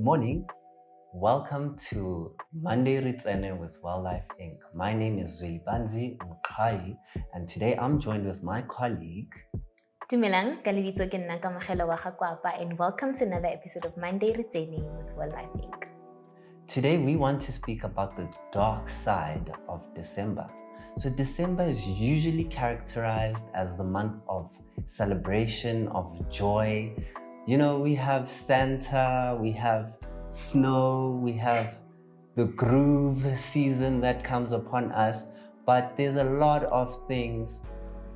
morning. Welcome to Monday Re Tsene with Wildlife Inc. My name is Banzi Mqai, and today I'm joined with my colleague. Dumelang, ka lebitso ke nna Kamohelo wa Gakwapa, and welcome to another episode of Monday Re Tsene with Wildlife Inc. Today we want to speak about the dark side of December. So December is usually characterized as the month of celebration, of joy. You know, we have Santa, we have snow, we have the groove season that comes upon us, but there's a lot of things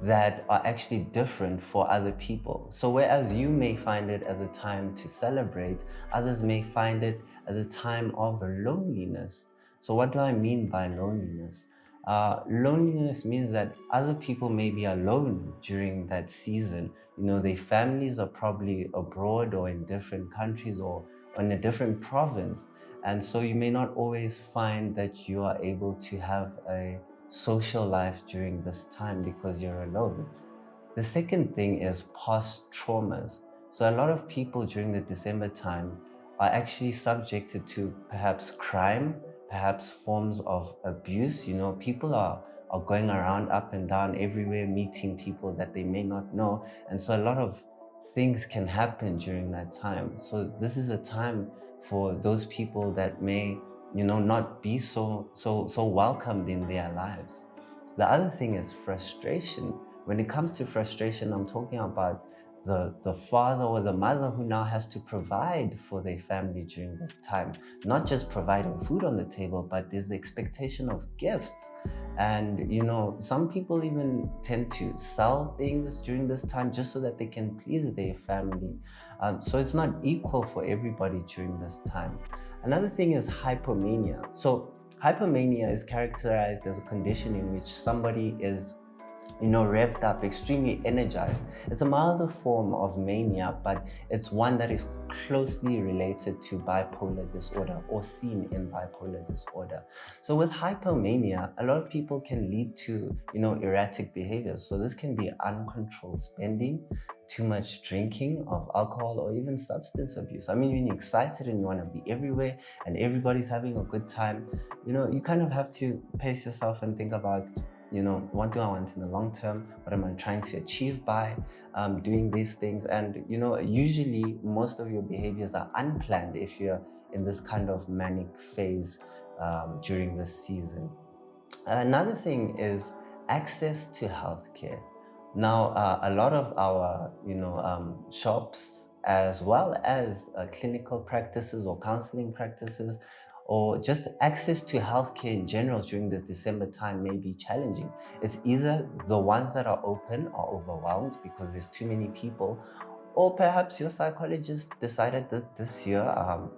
that are actually different for other people. So whereas you may find it as a time to celebrate, others may find it as a time of loneliness. So what do I mean by loneliness? Loneliness means that other people may be alone during that season. You know, their families are probably abroad or in different countries or in a different province. And so you may not always find that you are able to have a social life during this time because you're alone. The second thing is past traumas. So a lot of people during the December time are actually subjected to perhaps crime, perhaps forms of abuse. You know, people are going around up and down everywhere, meeting people that they may not know. And so a lot of things can happen during that time. So this is a time for those people that may, you know, not be so welcomed in their lives. The other thing is frustration. When it comes to frustration, I'm talking about the father or the mother who now has to provide for their family during this time. Not just providing food on the table, but there's the expectation of gifts. And you know, some people even tend to sell things during this time just so that they can please their family. So it's not equal for everybody during this time. Another thing is hypermania. So hypermania is characterized as a condition in which somebody is, you know, revved up, extremely energized. It's a milder form of mania, but it's one that is closely related to bipolar disorder or seen in bipolar disorder. So with hypomania, a lot of people can lead to, you know, erratic behaviors. So this can be uncontrolled spending, too much drinking of alcohol, or even substance abuse. I mean, when you're excited and you want to be everywhere and everybody's having a good time, you know, you kind of have to pace yourself and think about, you know, what do I want in the long term? What am I trying to achieve by doing these things? And, you know, usually most of your behaviors are unplanned if you're in this kind of manic phase during this season. Another thing is access to healthcare. Now, a lot of our, you know, shops, as well as clinical practices or counseling practices, or just access to healthcare in general during the December time may be challenging. It's either the ones that are open are overwhelmed because there's too many people, or perhaps your psychologist decided that this year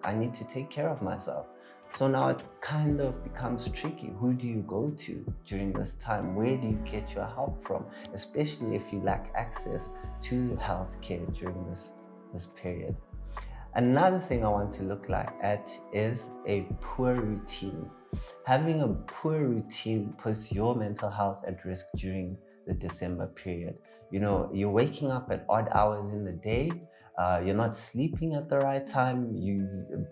I need to take care of myself. So now it kind of becomes tricky. Who do you go to during this time? Where do you get your help from? Especially if you lack access to healthcare during this period. Another thing I want to look at is a poor routine. Having a poor routine puts your mental health at risk during the December period. You know, you're waking up at odd hours in the day, you're not sleeping at the right time,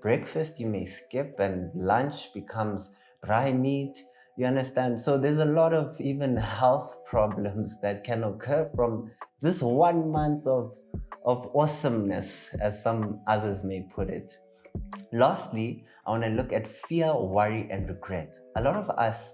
breakfast you may skip, and lunch becomes braai meat. You understand? So there's a lot of even health problems that can occur from this 1 month of awesomeness, as some others may put it. Lastly, I want to look at fear, worry, and regret. A lot of us,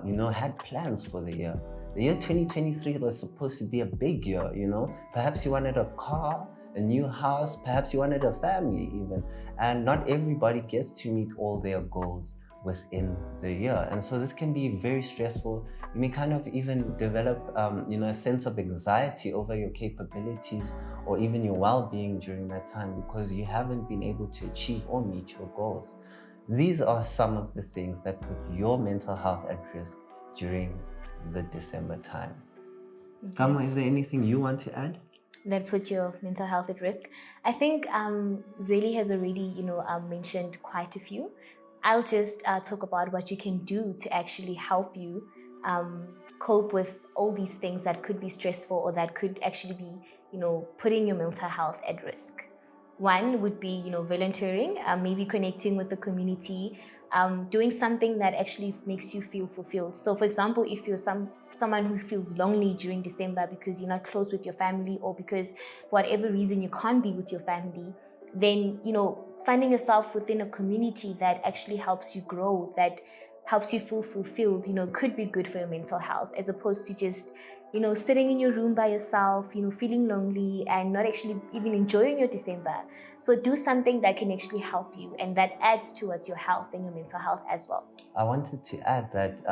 you know, had plans for the year. The year 2023 was supposed to be a big year, you know. Perhaps you wanted a car, a new house, perhaps you wanted a family even. And not everybody gets to meet all their goals within the year. And so this can be very stressful. You may kind of even develop, you know, a sense of anxiety over your capabilities or even your well-being during that time because you haven't been able to achieve or meet your goals. These are some of the things that put your mental health at risk during the December time. Okay. Kama, is there anything you want to add? That put your mental health at risk? I think Zweli has already, mentioned quite a few. I'll just talk about what you can do to actually help you cope with all these things that could be stressful or that could actually be, putting your mental health at risk. One would be, volunteering, maybe connecting with the community, doing something that actually makes you feel fulfilled. So, for example, if you're someone who feels lonely during December because you're not close with your family, or because for whatever reason you can't be with your family, then finding yourself within a community that actually helps you grow, that helps you feel fulfilled, could be good for your mental health, as opposed to just sitting in your room by yourself, feeling lonely and not actually even enjoying your December. So do something that can actually help you and that adds towards your health and your mental health as well. I wanted to add that,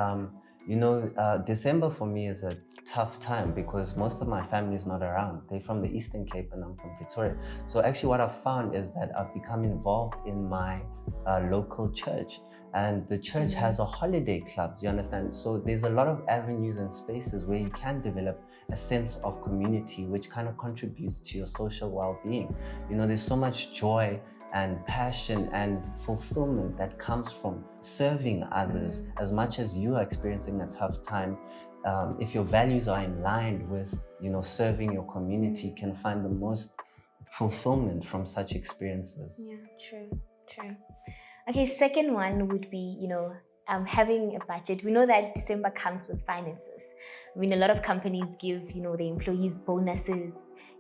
December for me is a tough time because most of my family is not around. They're from the Eastern Cape and I'm from Pretoria. So actually what I've found is that I've become involved in my local church. And the church has a holiday club, do you understand? So there's a lot of avenues and spaces where you can develop a sense of community, which kind of contributes to your social well-being. There's so much joy and passion and fulfillment that comes from serving others. As much as you are experiencing a tough time, if your values are in line with serving your community, you can find the most fulfillment from such experiences. Yeah, true. Okay, second one would be, having a budget. We know that December comes with finances. I mean, a lot of companies give, their employees bonuses.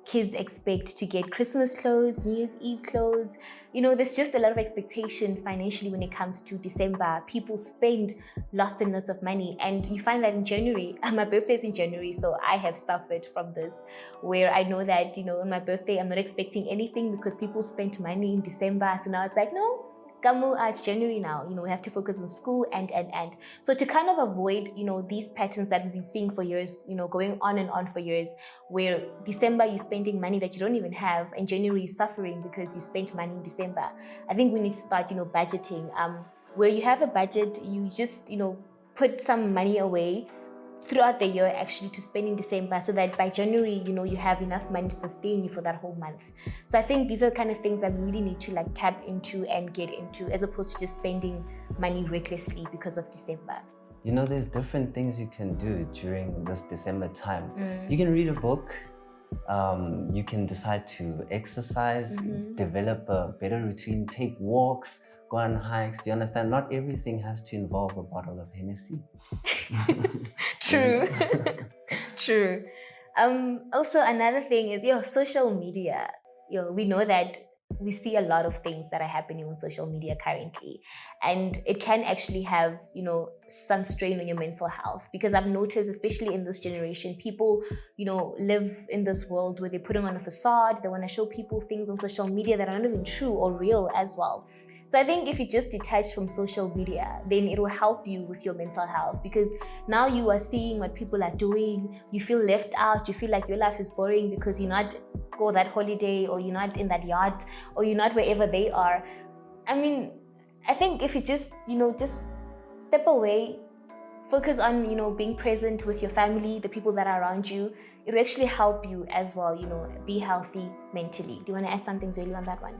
Kids expect to get Christmas clothes, New Year's Eve clothes. There's just a lot of expectation financially when it comes to December. People spend lots and lots of money. And you find that in January, my birthday is in January, so I have suffered from this, where I know that, on my birthday, I'm not expecting anything because people spent money in December. So now it's like, no, Kamu, it's January now, we have to focus on school and. So to kind of avoid, these patterns that we've been seeing for years, going on and on for years, where December you're spending money that you don't even have, and January you're suffering because you spent money in December. I think we need to start, budgeting. Where you have a budget, you just, put some money away throughout the year actually to spend in December, so that by January, you have enough money to sustain you for that whole month. So I think these are the kind of things that we really need to tap into and get into, as opposed to just spending money recklessly because of December. There's different things you can do during this December time. You can read a book, you can decide to exercise, develop a better routine, take walks, go on hikes. Do you understand? Not everything has to involve a bottle of Hennessy. True. True. Also, another thing is social media. We know that we see a lot of things that are happening on social media currently, and it can actually have some strain on your mental health, because I've noticed, especially in this generation, people live in this world where they're putting on a facade. They want to show people things on social media that are not even true or real as well. So I think if you just detach from social media, then it will help you with your mental health, because now you are seeing what people are doing. You feel left out. You feel like your life is boring because you're not go that holiday, or you're not in that yacht, or you're not wherever they are. I mean, I think if you just step away, focus on being present with your family, the people that are around you, it will actually help you as well, be healthy mentally. Do you want to add something, Zoe, on that one?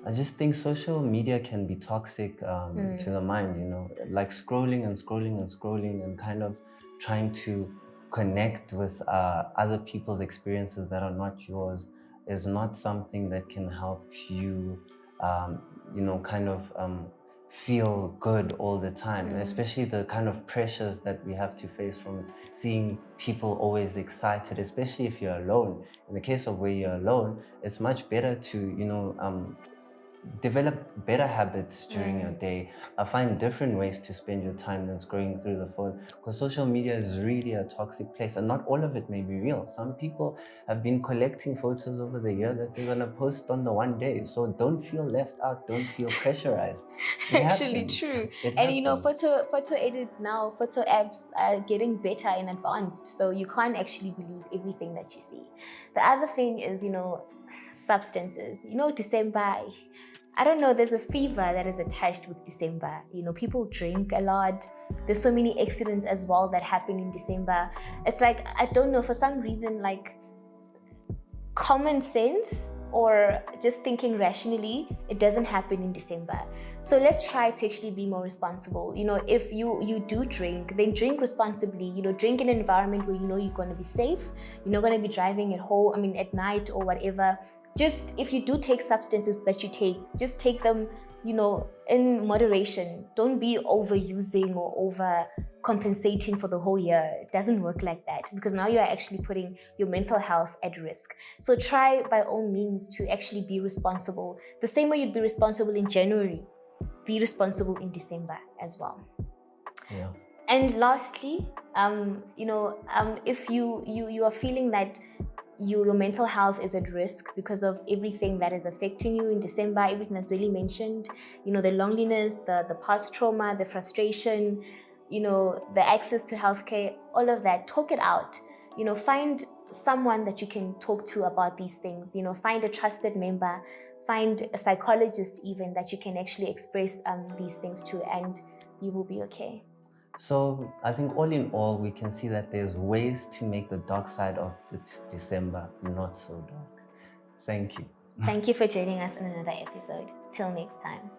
I just think social media can be toxic to the mind, like scrolling and kind of trying to connect with other people's experiences that are not yours is not something that can help you, feel good all the time, and especially the kind of pressures that we have to face from seeing people always excited, especially if you're alone. In the case of where you're alone, it's much better to, develop better habits during your day. Find different ways to spend your time than scrolling through the phone, because social media is really a toxic place, and not all of it may be real. Some people have been collecting photos over the year that they're going to post on the one day, so don't feel left out, don't feel pressurized. Actually true. And photo edits now, photo apps are getting better and advanced, so you can't actually believe everything that you see. The other thing is substances. December, I don't know, there's a fever that is attached with December. People drink a lot. There's so many accidents as well that happen in December. It's like, I don't know, for some reason, common sense or just thinking rationally, it doesn't happen in December. So let's try to actually be more responsible. If you do drink, then drink responsibly. Drink in an environment where you're going to be safe. You're not going to be driving at home, at night or whatever. just if you do take substances that you take, just take them, in moderation. Don't be overusing or over compensating for the whole year. It doesn't work like that, because now you are actually putting your mental health at risk. So try by all means to actually be responsible. The same way you'd be responsible in January, be responsible in December as well. Yeah. And lastly, if you are feeling that your mental health is at risk because of everything that is affecting you in December, everything that's really mentioned, the loneliness, the past trauma, the frustration, the access to healthcare, all of that, talk it out. Find someone that you can talk to about these things. Find a trusted member, find a psychologist even that you can actually express these things to, and you will be okay. So I think all in all, we can see that there's ways to make the dark side of December not so dark. Thank you. Thank you for joining us in another episode. Till next time.